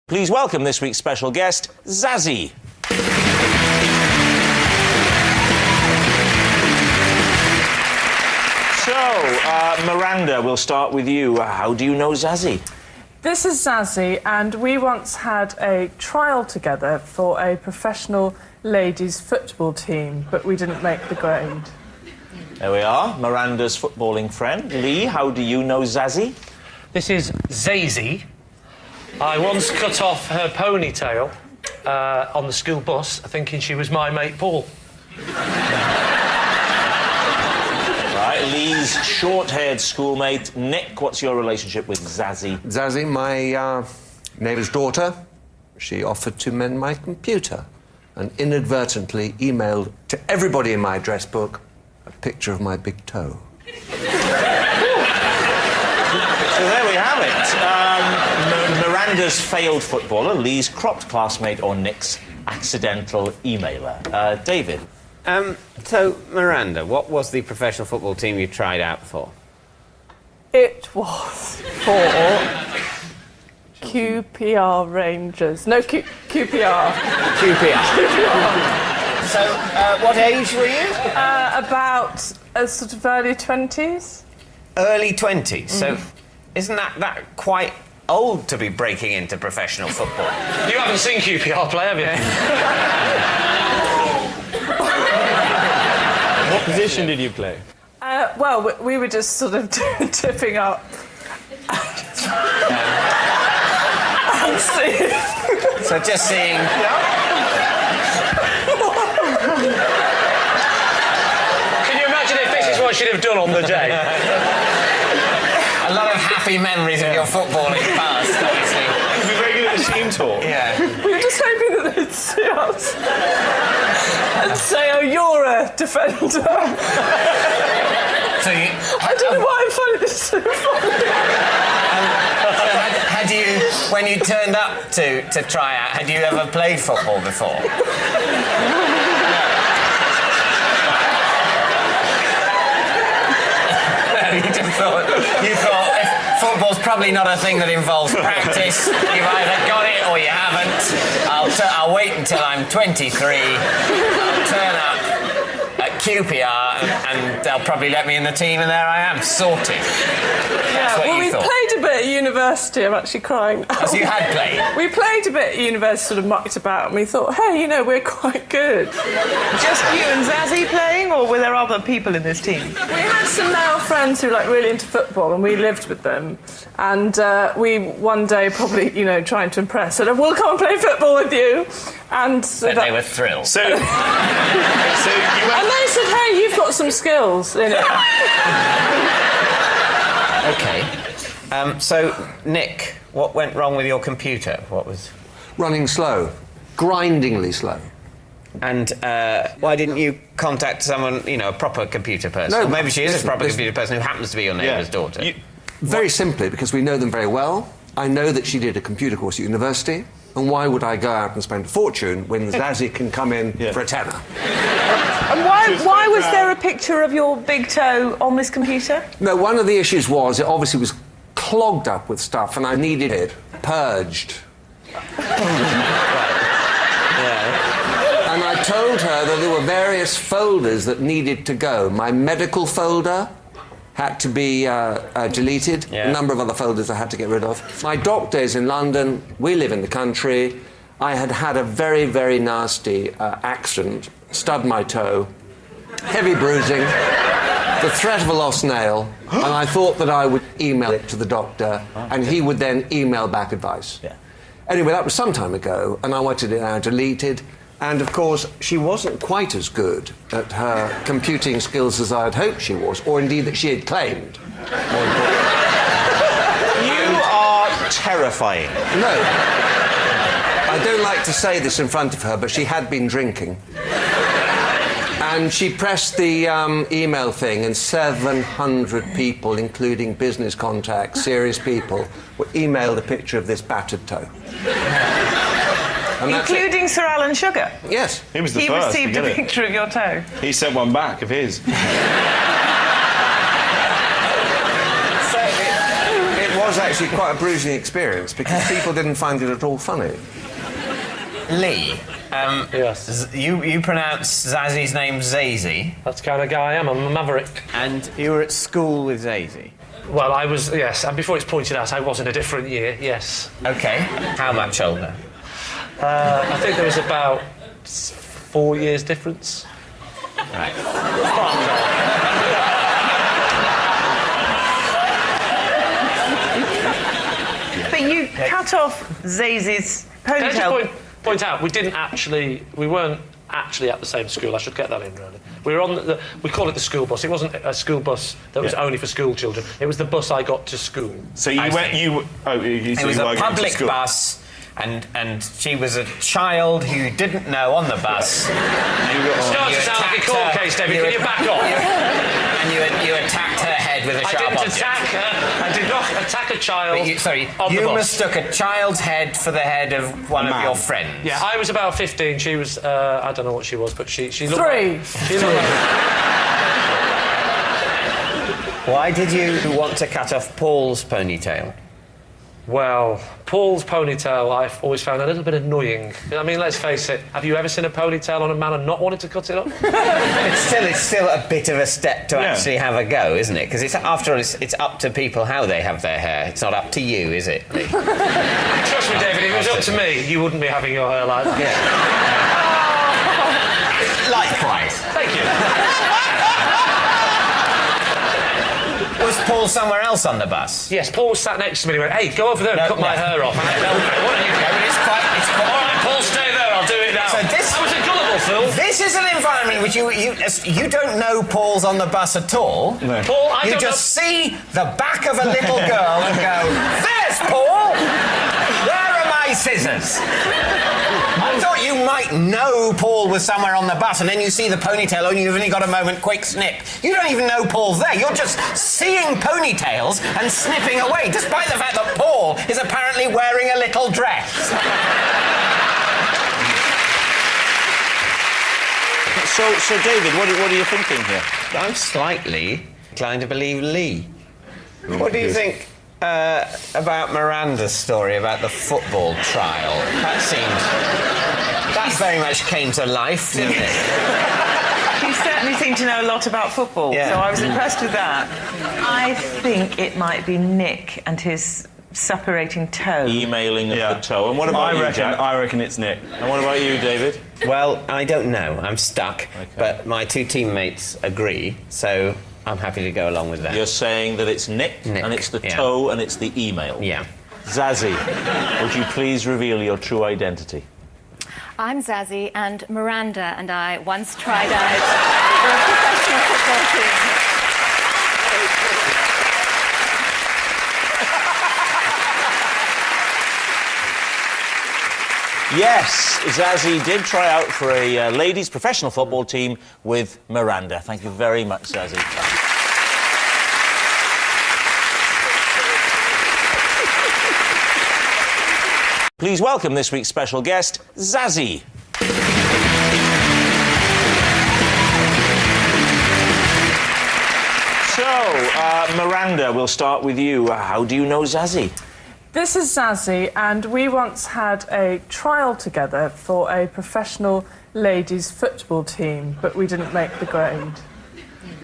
Please welcome this week's special guest, Zazzie. So, Miranda, we'll start with you. How do you know Zazzie? This is Zazzie, and we once had a trial together for a professional ladies' football team, but we didn't make the grade. There we are, Miranda's footballing friend. Lee, how do you know Zazzie? This is Zazzie. I once cut off her ponytail on the school bus, thinking she was my mate Paul. Right, Lee's short-haired schoolmate. Nick, what's your relationship with Zazzie? Zazzie, my neighbour's daughter, she offered to mend my computer and inadvertently emailed to everybody in my address book a picture of my big toe. So there we have it. Miranda's failed footballer, Lee's cropped classmate, or Nick's accidental emailer. David? So, Miranda, what was the professional football team you tried out for? It was for QPR Rangers. No, QPR. QPR. So, what age were you? About sort of early 20s. Early 20s. So, isn't that quite old to be breaking into professional football? You haven't seen QPR play, have you? What position did you play? Well, we were just sort of tipping up. And seeing. So, just seeing... Can you imagine if this is what she'd have done on the day? A lot of happy memories of your footballing past, obviously. You were very good at the team talk. Yeah. We were just hoping that they'd see us and say, "Oh, you're a defender." So you... I don't know why I'm finding this so funny. Had you, when you turned up to try out, had you ever played football before? You thought if football's probably not a thing that involves practice. You've either got it or you haven't. I'll wait until I'm 23. I'll turn up at QPR and they'll probably let me in the team, and there I am, sorted. That's what Well, you we thought. played a bit at university. I'm actually crying now. As you had played? We played a bit at university, sort of mucked about, and we thought, hey, you know, we're quite good. Just you and Zazzie playing, or were there other people in this team? We had some male friends who were, like, really into football, and we lived with them. And we, one day, probably, you know, trying to impress, said, we'll come and play football with you. And so But they were thrilled. So you went... And they said, hey, you've got some skills in it. OK. So, Nick, what went wrong with your computer? What was... Running slow, grindingly slow. And why didn't you contact someone, you know, a proper computer person? No, Or maybe she is a proper listen. computer person who happens to be your neighbour's daughter. Very simply, because we know them very well. I know that she did a computer course at university, and why would I go out and spend a fortune when Zazzie can come in for a tenner? And why was there a picture of your big toe on this computer? No, one of the issues was it obviously was clogged up with stuff, and I needed it purged. And I told her that there were various folders that needed to go. My medical folder had to be deleted. A number of other folders I had to get rid of. My doctor is in London. We live in the country. I had had a very, very nasty accident. Stubbed my toe. Heavy bruising. The threat of a lost nail. And I thought that I would email it to the doctor, and he would then email back advice. Anyway, that was some time ago, and I wanted it now deleted. And, of course, she wasn't quite as good at her computing skills as I had hoped she was, or indeed that she had claimed. You are terrifying. No. I don't like to say this in front of her, but she had been drinking. And she pressed the email thing, and 700 people, including business contacts, serious people, were emailed a picture of this battered toe. And that's it. Including Sir Alan Sugar? Yes. He was the He first received to a get it. picture of your toe. He sent one back of his. So it was was actually quite a bruising experience because people didn't find it at all funny. Lee, Yes. you pronounce Zazzie's name Zazzie, That's the kind of guy I am. I'm a maverick. and you were at school with Zazzie. Well, I was, yes. And before it's pointed out, I was in a different year, yes. Okay. How much older? I think there was about 4 years difference. Right. But you cut off Zazzie's Can I ponytail. just point out, we weren't actually at the same school. I should get that in, really. We were on we call it the school bus. It wasn't a school bus that was only for school children. It was the bus I got to school. So you I went. see. You. Oh, you. So It was you a were going to public school. bus, and she was a child who didn't know on the bus. Starts to sound like a court case, David. Can you back off? And you attacked her head with a I sharp didn't object. attack her. I did not attack a child. But on the you bus. mistook a child's head for the head of one of man. your friends. Yeah, I was about 15. She was, I don't know what she was, but she looked 3. She looked like... Why did you want to cut off Paul's ponytail? Well, Paul's ponytail I've always found a little bit annoying. I mean, let's face it, have you ever seen a ponytail on a man and not wanted to cut it off? It's still a bit of a step to Yeah. actually have a go, isn't it? Because after all, it's up to people how they have their hair. It's not up to you, is it, Lee? Trust me, David, if it was up to me, you wouldn't be having your hair like that. Likewise. Thank you. Was Paul somewhere else on the bus? Yes, Paul sat next to me and he went, hey, go over there and cut my hair off. I went, no, what are you doing? No, it's quite. All right, Paul, stay there, I'll do it now. So this- I was a gullible fool. This is an environment which you don't know Paul's on the bus at all. No. Paul, I You don't just see the back of a little girl and go, "There's Paul! Where are my scissors?" I thought you might know Paul was somewhere on the bus, and then you see the ponytail, and you've only got a moment, quick snip. You don't even know Paul's there. You're just seeing ponytails and snipping away, despite the fact that Paul is apparently wearing a little dress. So David, what are you thinking here? I'm slightly inclined to believe Lee. What do you think about Miranda's story about the football trial? That very much came to life, didn't it? You certainly seem to know a lot about football, Yeah. so I was impressed with that. I think it might be Nick and his suppurating toe. Emailing of the toe. And what about you, Jack? I reckon it's Nick. And what about you, David? Well, I don't know. I'm stuck. But my two teammates agree, so I'm happy to go along with that. You're saying that it's Nick. And it's the yeah. toe, and it's the email. Yeah. Zazzie, would you please reveal your true identity? I'm Zazzie, and Miranda and I once tried out for a professional football team. Yes, Zazzie did try out for a ladies' professional football team with Miranda. Thank you very much, Zazzie. Please welcome this week's special guest, Zazzie. So, Miranda, we'll start with you. How do you know Zazzie? This is Zazzie, and we once had a trial together for a professional ladies' football team, but we didn't make the grade.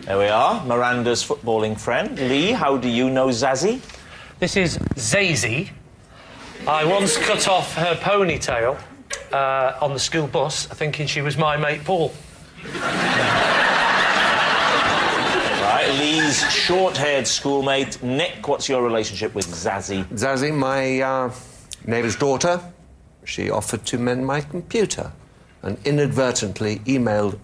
There we are, Miranda's footballing friend. Lee, how do you know Zazzie? This is Zazzie. I once cut off her ponytail on the school bus, thinking she was my mate Paul. Right, Lee's short-haired schoolmate. Nick, what's your relationship with Zazzie? Zazzie, my neighbour's daughter, she offered to mend my computer and inadvertently emailed